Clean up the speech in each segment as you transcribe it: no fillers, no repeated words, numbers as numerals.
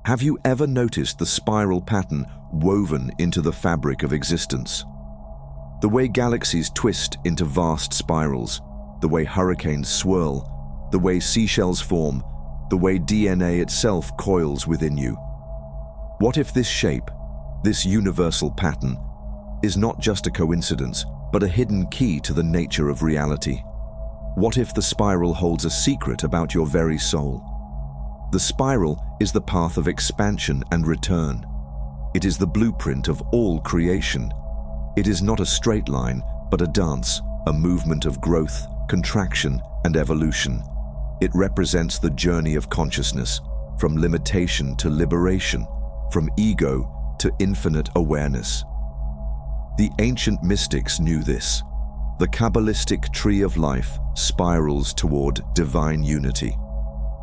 Have you ever noticed the spiral pattern woven into the fabric of existence? The way galaxies twist into vast spirals, the way hurricanes swirl, the way seashells form, the way DNA itself coils within you. What if this shape, this universal pattern, is not just a coincidence, but a hidden key to the nature of reality? What if the spiral holds a secret about your very soul? The spiral is the path of expansion and return. It is the blueprint of all creation. It is not a straight line, but a dance, a movement of growth, contraction, and evolution. It represents the journey of consciousness, from limitation to liberation, from ego to infinite awareness. The ancient mystics knew this. The Kabbalistic tree of life spirals toward divine unity.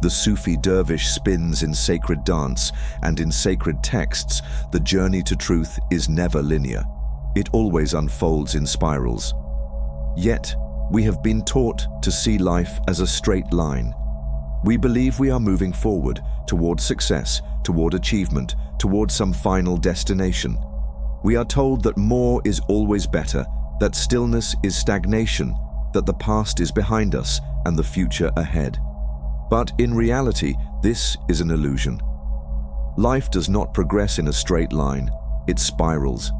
The Sufi dervish spins in sacred dance, and in sacred texts, the journey to truth is never linear. It always unfolds in spirals. Yet, we have been taught to see life as a straight line. We believe we are moving forward toward success, toward achievement, toward some final destination. We are told that more is always better, that stillness is stagnation, that the past is behind us and the future ahead. But in reality, this is an illusion. Life does not progress in a straight line, it spirals.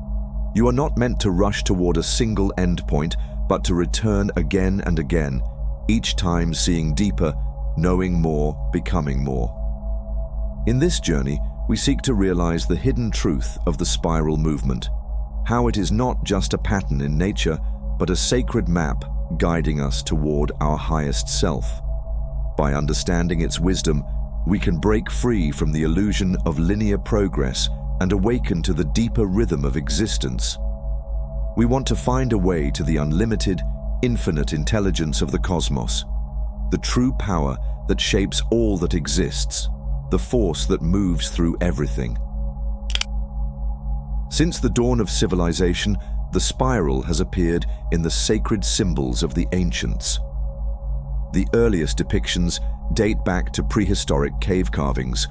You are not meant to rush toward a single endpoint, but to return again and again, each time seeing deeper, knowing more, becoming more. In this journey, we seek to realize the hidden truth of the spiral movement, how it is not just a pattern in nature, but a sacred map guiding us toward our highest self. By understanding its wisdom, we can break free from the illusion of linear progress and awaken to the deeper rhythm of existence. We want to find a way to the unlimited, infinite intelligence of the cosmos, the true power that shapes all that exists, the force that moves through everything. Since the dawn of civilization, the spiral has appeared in the sacred symbols of the ancients. The earliest depictions date back to prehistoric cave carvings,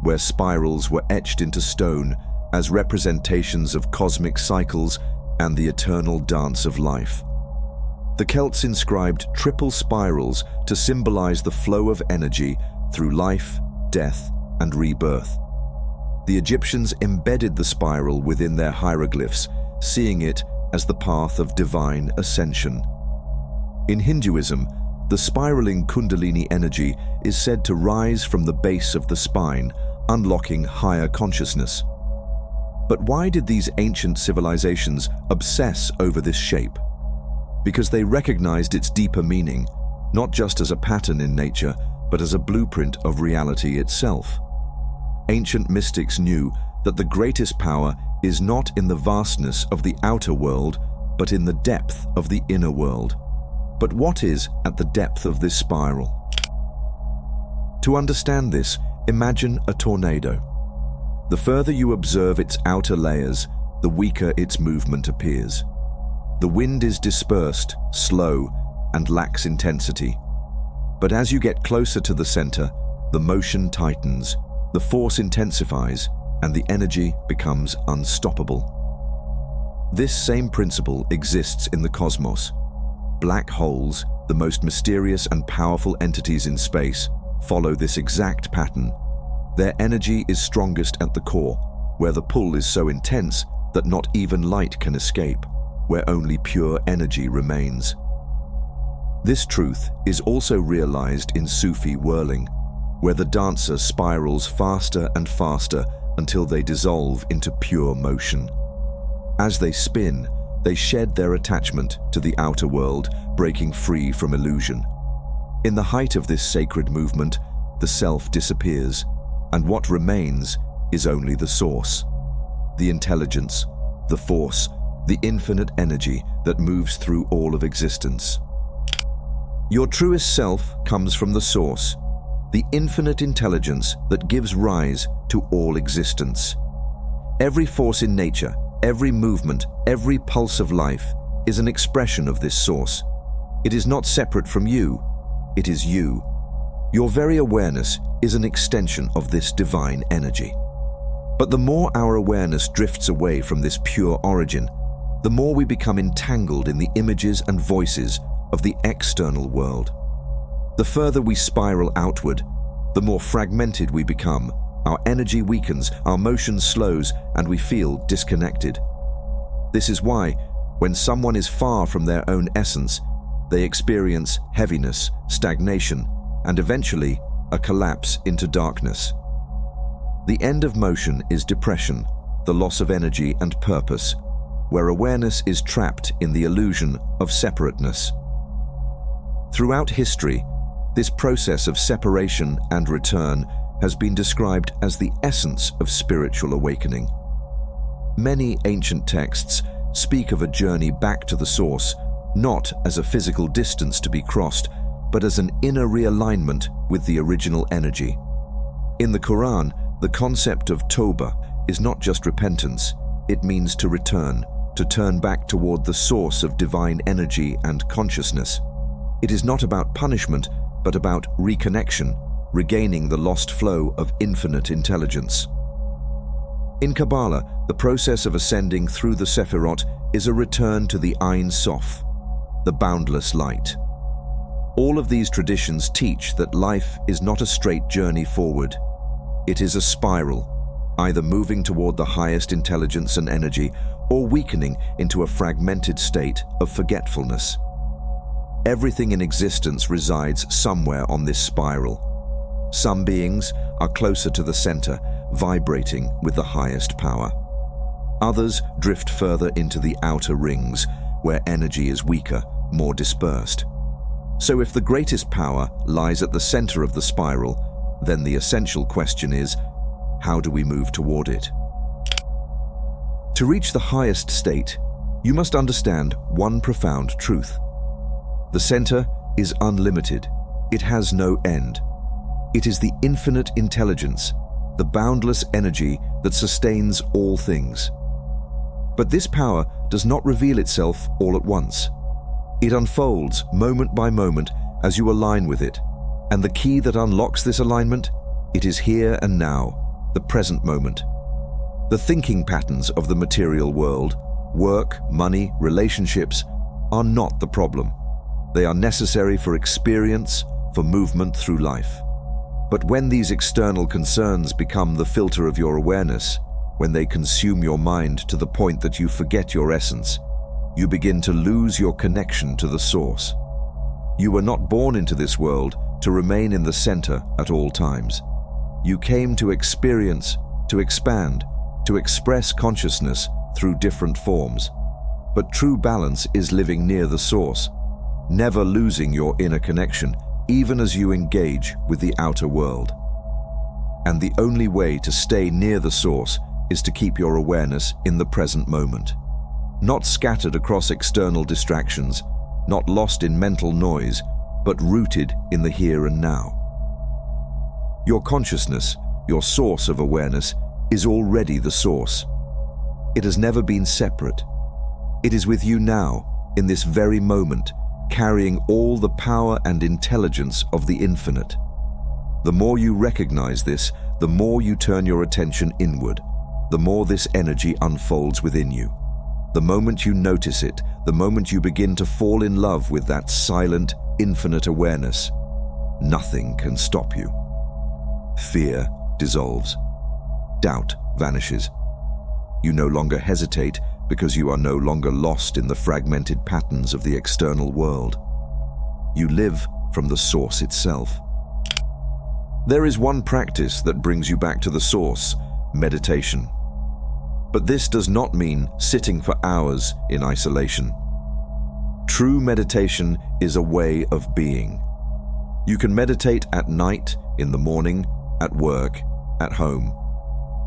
where spirals were etched into stone as representations of cosmic cycles and the eternal dance of life. The Celts inscribed triple spirals to symbolize the flow of energy through life, death, and rebirth. The Egyptians embedded the spiral within their hieroglyphs, seeing it as the path of divine ascension. In Hinduism, the spiraling Kundalini energy is said to rise from the base of the spine, unlocking higher consciousness. But why did these ancient civilizations obsess over this shape? Because they recognized its deeper meaning, not just as a pattern in nature, but as a blueprint of reality itself. Ancient mystics knew that the greatest power is not in the vastness of the outer world, but in the depth of the inner world. But what is at the depth of this spiral? To understand this, imagine a tornado. The further you observe its outer layers, the weaker its movement appears. The wind is dispersed, slow, and lacks intensity. But as you get closer to the center, the motion tightens, the force intensifies, and the energy becomes unstoppable. This same principle exists in the cosmos. Black holes, the most mysterious and powerful entities in space, follow this exact pattern. Their energy is strongest at the core, where the pull is so intense that not even light can escape, where only pure energy remains. This truth is also realized in Sufi whirling, where the dancer spirals faster and faster until they dissolve into pure motion. As they spin, they shed their attachment to the outer world, breaking free from illusion. In the height of this sacred movement, the self disappears, and what remains is only the source, the intelligence, the force, the infinite energy that moves through all of existence. Your truest self comes from the source, the infinite intelligence that gives rise to all existence. Every force in nature, every movement, every pulse of life is an expression of this source. It is not separate from you, it is you. Your very awareness is an extension of this divine energy. But the more our awareness drifts away from this pure origin, the more we become entangled in the images and voices of the external world. The further we spiral outward, the more fragmented we become. Our energy weakens, our motion slows, and we feel disconnected. This is why, when someone is far from their own essence, they experience heaviness, stagnation, and eventually a collapse into darkness. The end of motion is depression, the loss of energy and purpose, where awareness is trapped in the illusion of separateness. Throughout history, this process of separation and return has been described as the essence of spiritual awakening. Many ancient texts speak of a journey back to the source, not as a physical distance to be crossed, but as an inner realignment with the original energy. In the Quran, the concept of Tawbah is not just repentance, it means to return back toward the source of divine energy and consciousness. It is not about punishment, but about reconnection, regaining the lost flow of infinite intelligence. In Kabbalah, the process of ascending through the Sephirot is a return to the Ein Sof, the boundless light. All of these traditions teach that life is not a straight journey forward. It is a spiral, either moving toward the highest intelligence and energy or weakening into a fragmented state of forgetfulness. Everything in existence resides somewhere on this spiral. Some beings are closer to the center, vibrating with the highest power. Others drift further into the outer rings, where energy is weaker, more dispersed. So if the greatest power lies at the center of the spiral, then the essential question is, how do we move toward it? To reach the highest state, you must understand one profound truth. The center is unlimited. It has no end. It is the infinite intelligence, the boundless energy that sustains all things. But this power does not reveal itself all at once. It unfolds moment by moment as you align with it. And the key that unlocks this alignment, it is here and now, the present moment. The thinking patterns of the material world, work, money, relationships, are not the problem. They are necessary for experience, for movement through life. But when these external concerns become the filter of your awareness, when they consume your mind to the point that you forget your essence, you begin to lose your connection to the source. You were not born into this world to remain in the center at all times. You came to experience, to expand, to express consciousness through different forms. But true balance is living near the source, never losing your inner connection, even as you engage with the outer world. And the only way to stay near the source is to keep your awareness in the present moment. Not scattered across external distractions, not lost in mental noise, but rooted in the here and now. Your consciousness, your source of awareness, is already the source. It has never been separate. It is with you now, in this very moment, carrying all the power and intelligence of the infinite. The more you recognize this, the more you turn your attention inward, the more this energy unfolds within you. The moment you notice it, the moment you begin to fall in love with that silent, infinite awareness, nothing can stop you. Fear dissolves. Doubt vanishes. You no longer hesitate because you are no longer lost in the fragmented patterns of the external world. You live from the source itself. There is one practice that brings you back to the source: meditation. But this does not mean sitting for hours in isolation. True meditation is a way of being. You can meditate at night, in the morning, at work, at home.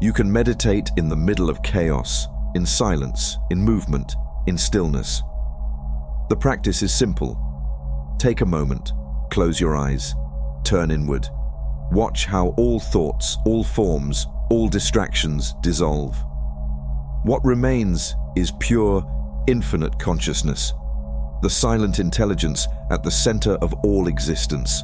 You can meditate in the middle of chaos, in silence, in movement, in stillness. The practice is simple. Take a moment, close your eyes, turn inward. Watch how all thoughts, all forms, all distractions dissolve. What remains is pure, infinite consciousness, the silent intelligence at the center of all existence.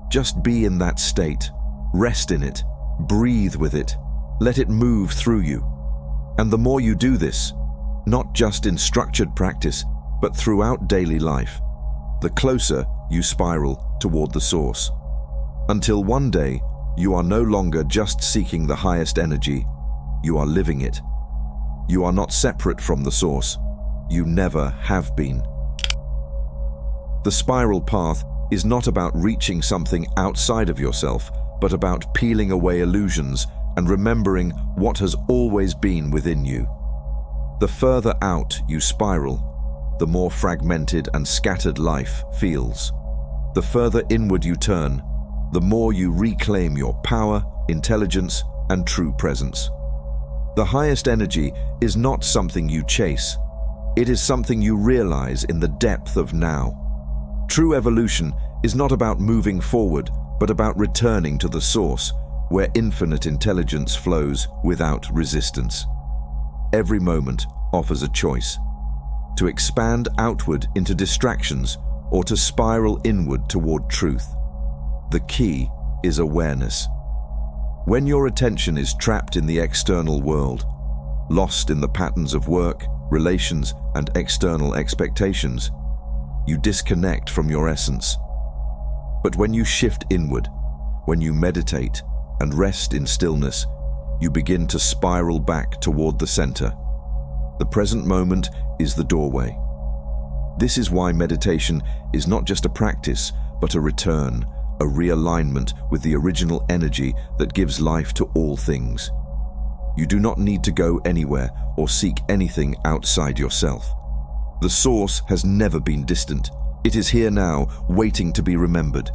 Just be in that state. Rest in it. Breathe with it. Let it move through you. And the more you do this, not just in structured practice, but throughout daily life, the closer you spiral toward the source. Until one day, you are no longer just seeking the highest energy, you are living it. You are not separate from the source. You never have been. The spiral path is not about reaching something outside of yourself, but about peeling away illusions and remembering what has always been within you. The further out you spiral, the more fragmented and scattered life feels. The further inward you turn, the more you reclaim your power, intelligence, and true presence. The highest energy is not something you chase. It is something you realize in the depth of now. True evolution is not about moving forward, but about returning to the source, where infinite intelligence flows without resistance. Every moment offers a choice: to expand outward into distractions or to spiral inward toward truth. The key is awareness. When your attention is trapped in the external world, lost in the patterns of work, relations, and external expectations, you disconnect from your essence. But when you shift inward, when you meditate and rest in stillness, you begin to spiral back toward the center. The present moment is the doorway. This is why meditation is not just a practice, but a return, a realignment with the original energy that gives life to all things. You do not need to go anywhere or seek anything outside yourself. The source has never been distant. It is here now, waiting to be remembered.